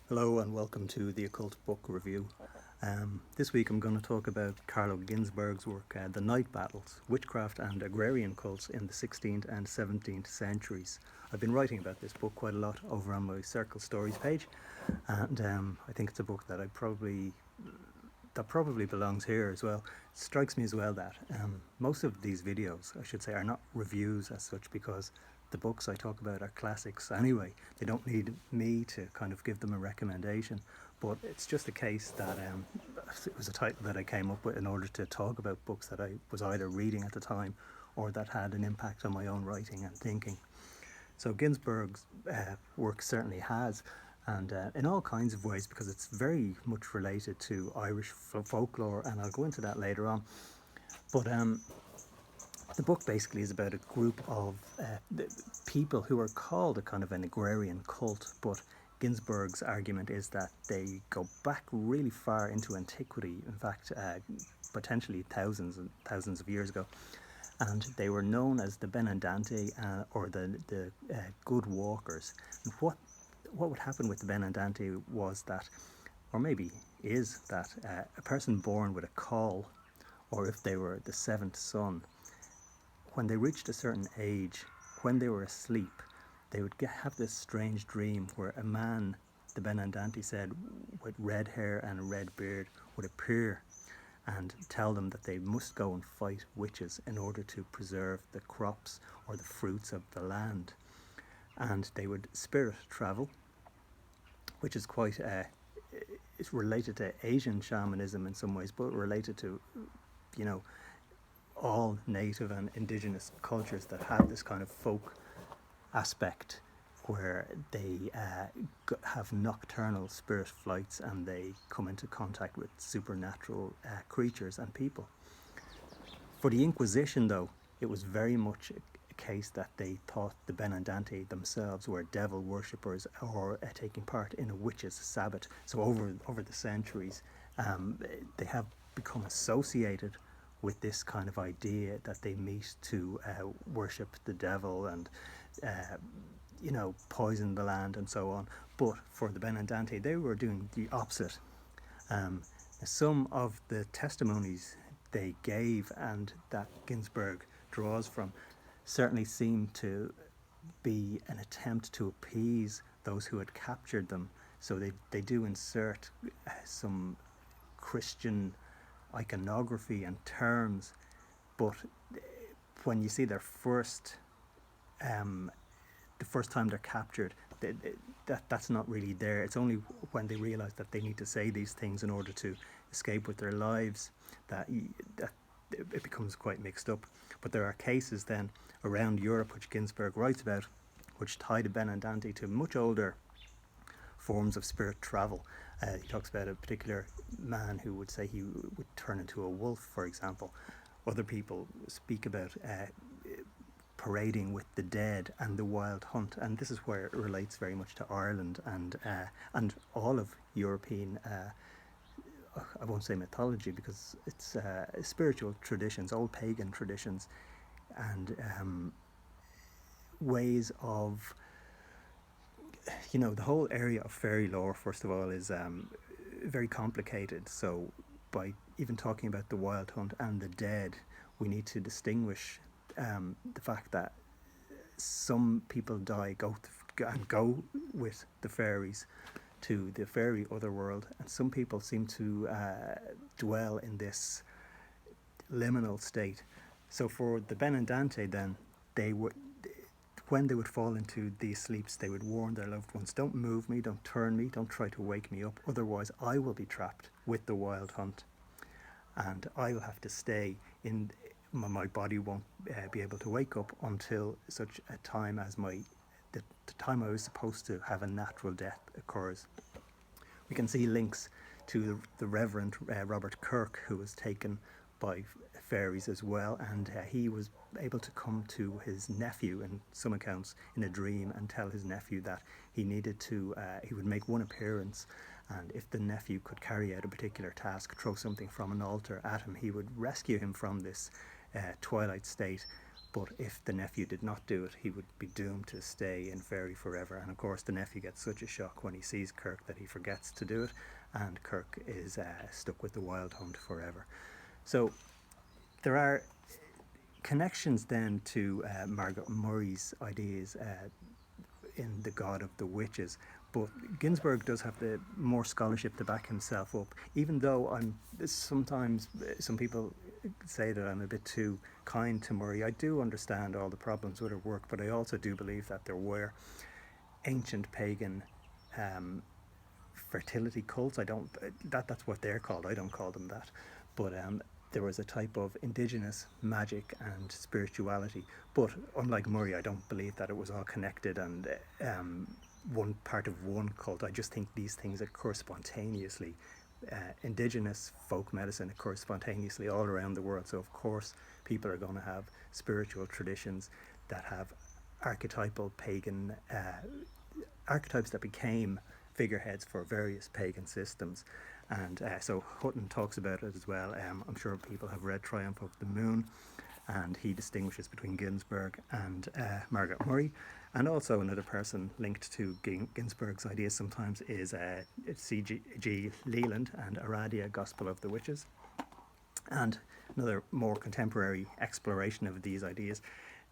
Hello and welcome to the Occult Book Review. This week I'm going to talk about Carlo Ginzburg's work, The Night Battles, Witchcraft and Agrarian Cults in the 16th and 17th centuries. I've been writing about this book quite a lot over on my Circle Stories page, and I think it's a book that probably belongs here as well. It strikes me as well that most of these videos, I should say, are not reviews as such, because the books I talk about are classics anyway. They don't need me to kind of give them a recommendation, but it's just a case that it was a title that I came up with in order to talk about books that I was either reading at the time or that had an impact on my own writing and thinking. So Ginzburg's work certainly has, and in all kinds of ways, because it's very much related to Irish folklore, and I'll go into that later on. But the book basically is about a group of people who are called a kind of an agrarian cult, but Ginzburg's argument is that they go back really far into antiquity, in fact potentially thousands and thousands of years ago, and they were known as the Ben and Dante, or the good walkers. And what would happen with the Ben and Dante was that, or maybe is that, a person born with a call, or if they were the seventh son, when they reached a certain age, when they were asleep, they would have this strange dream where a man, the Ben and Dante said, with red hair and a red beard would appear and tell them that they must go and fight witches in order to preserve the crops or the fruits of the land. And they would spirit travel, which is quite it's related to Asian shamanism in some ways, but related to, all native and indigenous cultures that have this kind of folk aspect where they have nocturnal spirit flights and they come into contact with supernatural creatures and people. For the Inquisition, though, it was very much a case that they thought the Ben and Dante themselves were devil worshippers, or taking part in a witch's sabbat. So over the centuries, they have become associated with this kind of idea that they meet to worship the devil and poison the land and so on. But for the Ben and Dante, they were doing the opposite. Some of the testimonies they gave, and that Ginzburg draws from, certainly seem to be an attempt to appease those who had captured them. So they do insert some Christian iconography and terms, but when you see their first the first time they're captured, that's not really there. It's only when they realize that they need to say these things in order to escape with their lives that it becomes quite mixed up. But there are cases then around Europe, which Ginzburg writes about, which tie the Ben and Dante to much older forms of spirit travel. He talks about a particular man who would say he would turn into a wolf, for example. Other people speak about parading with the dead and the wild hunt, and this is where it relates very much to Ireland and all of European, I won't say mythology, because it's spiritual traditions, old pagan traditions, and ways of, the whole area of fairy lore, first of all, is very complicated. So by even talking about the wild hunt and the dead, we need to distinguish the fact that some people go with the fairies to the fairy otherworld, and some people seem to dwell in this liminal state. So for the Ben and Dante, then, when they would fall into these sleeps, they would warn their loved ones, don't move me, don't turn me, don't try to wake me up, otherwise I will be trapped with the wild hunt, and I will have to stay in, my body won't be able to wake up until such a time as the time I was supposed to have a natural death occurs. We can see links to the Reverend Robert Kirk, who was taken by fairies as well, and he was able to come to his nephew, in some accounts, in a dream, and tell his nephew that he needed to, he would make one appearance, and if the nephew could carry out a particular task, throw something from an altar at him, he would rescue him from this twilight state but if the nephew did not do it, he would be doomed to stay in fairy forever. And of course, the nephew gets such a shock when he sees Kirk that he forgets to do it, and Kirk is stuck with the Wild Hunt forever. So there are connections then to Margaret Murray's ideas in The God of the Witches, but Ginzburg does have the more scholarship to back himself up, even though sometimes some people say that I'm a bit too kind to Murray. I do understand all the problems with her work, but I also do believe that there were ancient pagan fertility cults. That's what they're called. I don't call them that. But there was a type of indigenous magic and spirituality. But unlike Murray, I don't believe that it was all connected and one part of one cult. I just think these things occur spontaneously. Indigenous folk medicine occurs spontaneously all around the world. So of course people are going to have spiritual traditions that have archetypal pagan archetypes that became figureheads for various pagan systems. And so Hutton talks about it as well. I'm sure people have read Triumph of the Moon, and he distinguishes between Ginzburg and Margaret Murray. And also another person linked to Ginzburg's ideas sometimes is C.G. Leland and Aradia, Gospel of the Witches. And another more contemporary exploration of these ideas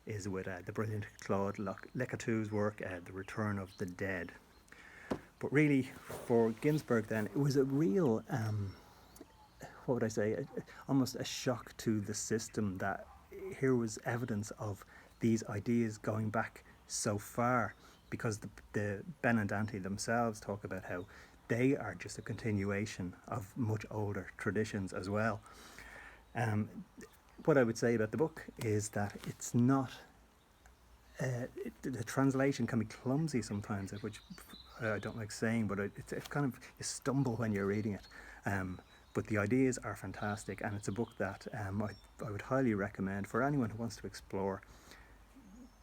is with the brilliant Claude Lecatou's work, The Return of the Dead. But really, for Ginzburg then, it was a real, what would I say, almost a shock to the system that here was evidence of these ideas going back so far, because the Ben and Dante themselves talk about how they are just a continuation of much older traditions as well. What I would say about the book is that it's not, the translation can be clumsy sometimes, which I don't like saying, but it's kind of, you stumble when you're reading it. But the ideas are fantastic, and it's a book that I would highly recommend for anyone who wants to explore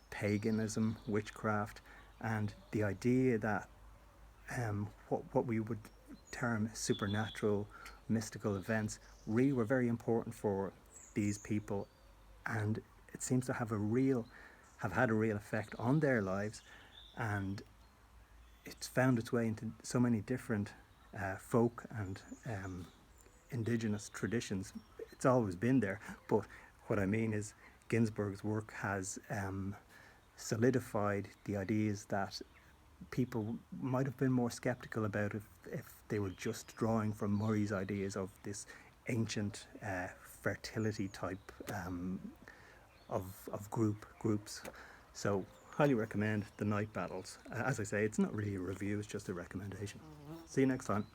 paganism, witchcraft, and the idea that what we would term supernatural, mystical events really were very important for these people, and it seems to have had a real effect on their lives, and it's found its way into so many different folk and indigenous traditions. It's always been there, but what I mean is Ginzburg's work has solidified the ideas that people might have been more skeptical about if they were just drawing from Murray's ideas of this ancient fertility type of groups. So highly recommend The Night Battles. As I say, it's not really a review, it's just a recommendation. See you next time.